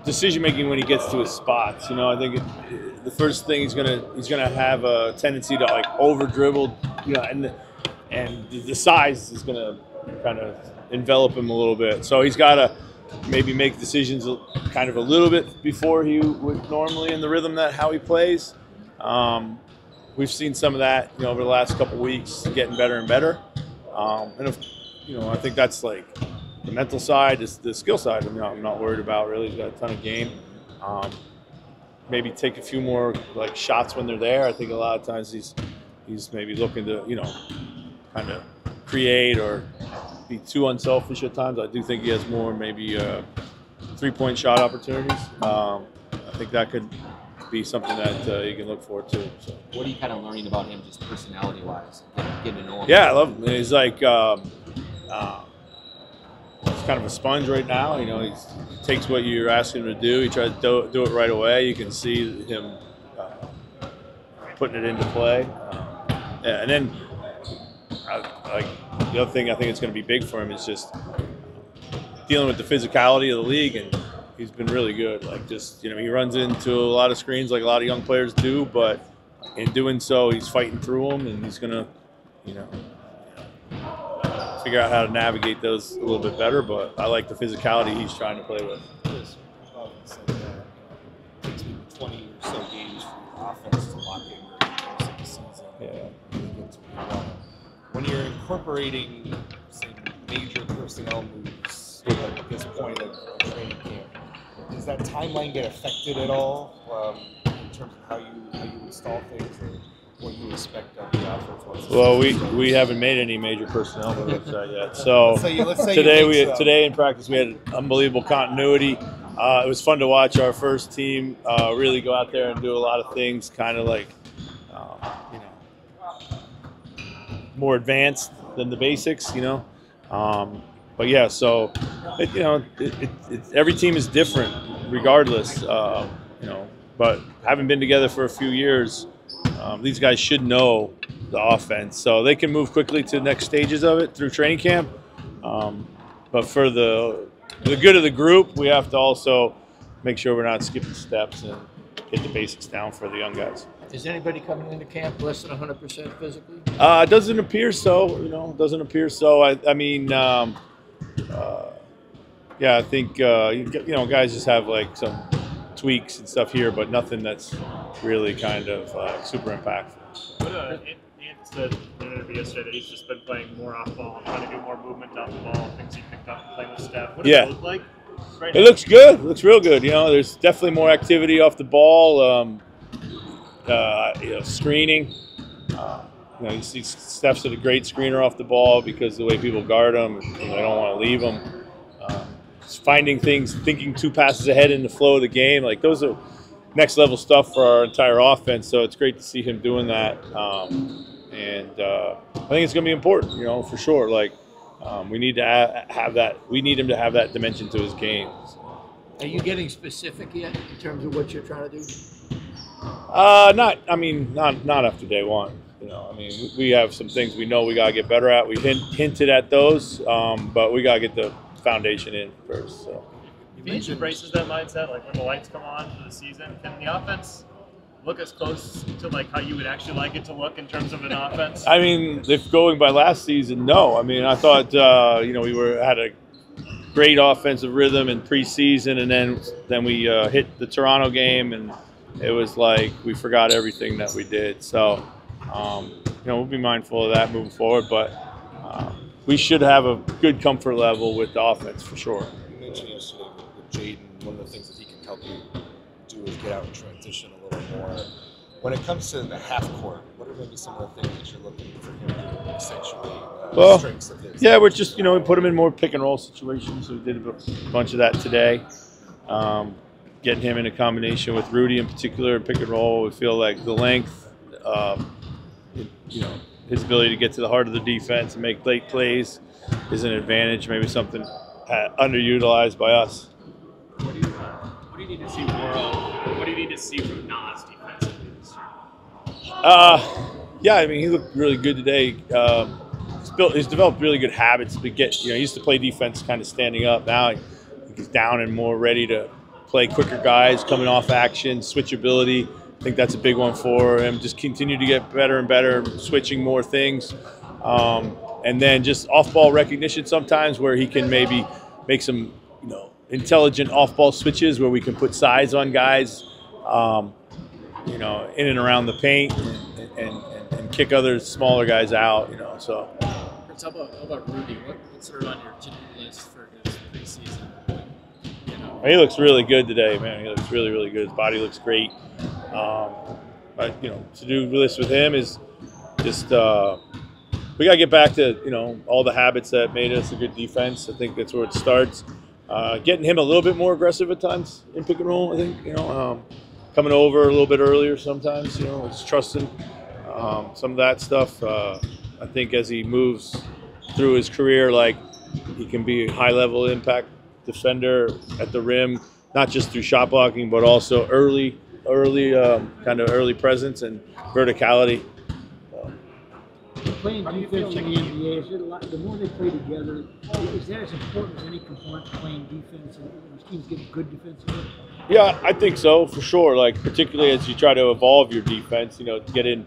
decision making when he gets to his spots. You know, I think the first thing he's gonna have a tendency to like over dribble. You know, and the size is gonna kind of envelop him a little bit. So he's got to maybe make decisions kind of a little bit before he would normally in the rhythm that how he plays. We've seen some of that, you know, over the last couple of weeks, getting better and better. And if, you know, I think that's like the mental side, is the skill side. I'm not worried about really. He's got a ton of game. Maybe take a few more like shots when they're there. I think a lot of times he's maybe looking to, you know, kind of create or be too unselfish at times. I do think he has more maybe 3-point shot opportunities. I think that could be something that you can look forward to. So. What are you kind of learning about him, just personality-wise, getting to know him? Yeah, I love him. He's like he's kind of a sponge right now. You know, he takes what you're asking him to do. He tries to do it right away. You can see him putting it into play. Yeah, and then like the other thing I think it's going to be big for him is just dealing with the physicality of the league, and he's been really good. Like just, you know, he runs into a lot of screens like a lot of young players do, but in doing so, he's fighting through them, and he's going to, you know, figure out how to navigate those a little bit better. But I like the physicality he's trying to play with. It takes maybe 20 or so games for your offense to lock in during the course of the season. Yeah. When you're incorporating, say, major personnel moves at this point of training camp, does that timeline get affected at all in terms of how you install things or what you expect of the offense? Well, we haven't made any major personnel moves yet. So let's say today in practice we had unbelievable continuity. It was fun to watch our first team really go out there and do a lot of things, kind of like you know, more advanced than the basics, you know. But yeah, so you know, every team is different, regardless, you know. But having been together for a few years, these guys should know the offense, so they can move quickly to the next stages of it through training camp. But for the good of the group, we have to also make sure we're not skipping steps and get the basics down for the young guys. Is anybody coming into camp less than 100% physically? It doesn't appear so. You know, doesn't appear so. I mean, yeah, I think you know, guys just have like some tweaks and stuff here, but nothing that's really kind of super impactful. What Ant said in an interview yesterday that he's just been playing more off ball, trying to do more movement down the ball, things he picked up playing with Steph. What does it look like right now? It looks good. It looks real good. You know, there's definitely more activity off the ball. You know, screening. You know, you see Steph's a great screener off the ball because of the way people guard him. You know, they don't want to leave him. Just finding things, thinking 2 passes ahead in the flow of the game. Like, those are next level stuff for our entire offense. So it's great to see him doing that. And I think it's going to be important, you know, for sure. Like, we need to have that. We need him to have that dimension to his game. So. Are you getting specific yet in terms of what you're trying to do? Not after day one. You know, I mean, we have some things we know we gotta get better at. We hinted at those, but we gotta get the foundation in first. So. Finch embraces that mindset, like when the lights come on for the season. Can the offense look as close to like how you would actually like it to look in terms of an offense? I mean, if going by last season, no. I mean, I thought you know, we had a great offensive rhythm in preseason, and then we hit the Toronto game and. It was like we forgot everything that we did. So, you know, we'll be mindful of that moving forward. But we should have a good comfort level with the offense for sure. You mentioned yesterday with Jaden, one of the things that he can help you do is get out and transition a little more. When it comes to the half court, what are maybe some of the things that you're looking for him to accentuate strengths of his? Yeah, we're just, you know, we put him in more pick and roll situations. We did a bunch of that today. Getting him in a combination with Rudy in particular, pick and roll, we feel like the length, you know, his ability to get to the heart of the defense and make late plays is an advantage, maybe something underutilized by us. What do you need to see more of? What do you need to see from Nas defensively this year? Yeah, I mean, he looked really good today. He's developed really good habits. You know, he used to play defense kind of standing up. Now he's down and more ready to play quicker guys coming off action, switchability. I think that's a big one for him. Just continue to get better and better, switching more things. And then just off-ball recognition sometimes where he can maybe make some, intelligent off-ball switches where we can put size on guys, in and around the paint and kick other smaller guys out, so. Chris, how about Rudy? What's sort of on your to-do list for his preseason? He looks really good today, man. He looks really, really good. His body looks great. But, to-do list with him is just we got to get back to, all the habits that made us a good defense. I think that's where it starts. Getting him a little bit more aggressive at times in pick and roll, I think, coming over a little bit earlier sometimes, just trusting some of that stuff. I think as he moves through his career, he can be a high-level impact defender at the rim, not just through shot blocking, but also early presence and verticality. Playing defense in the NBA, is it a lot, the more they play together, is that as important as any component to playing defense and teams get good defensively? Yeah, I think so, for sure. Particularly as you try to evolve your defense, get into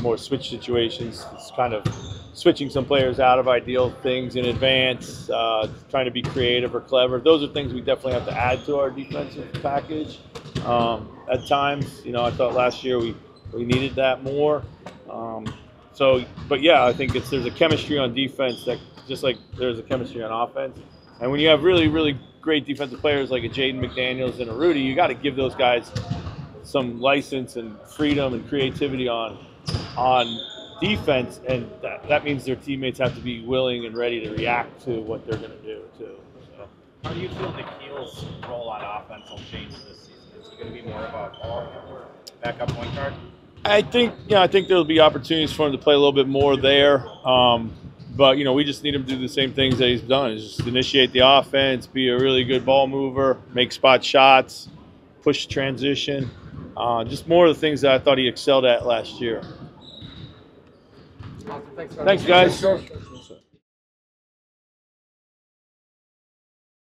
more switch situations. It's kind of switching some players out of ideal things in advance, trying to be creative or clever. Those are things we definitely have to add to our defensive package. At times, I thought last year we needed that more. But yeah, I think there's a chemistry on defense that just like there's a chemistry on offense. And when you have really, really great defensive players like a Jaden McDaniels and a Rudy, you got to give those guys some license and freedom and creativity on defense, and that means their teammates have to be willing and ready to react to what they're going to do too. So. How do you feel Nikhil's role on offense will change this season? Is he going to be more of a backup point guard? I think there'll be opportunities for him to play a little bit more there. But, we just need him to do the same things that he's done. Is just initiate the offense, be a really good ball mover, make spot shots, push transition. Just more of the things that I thought he excelled at last year. Awesome. Thanks, Thanks, guys.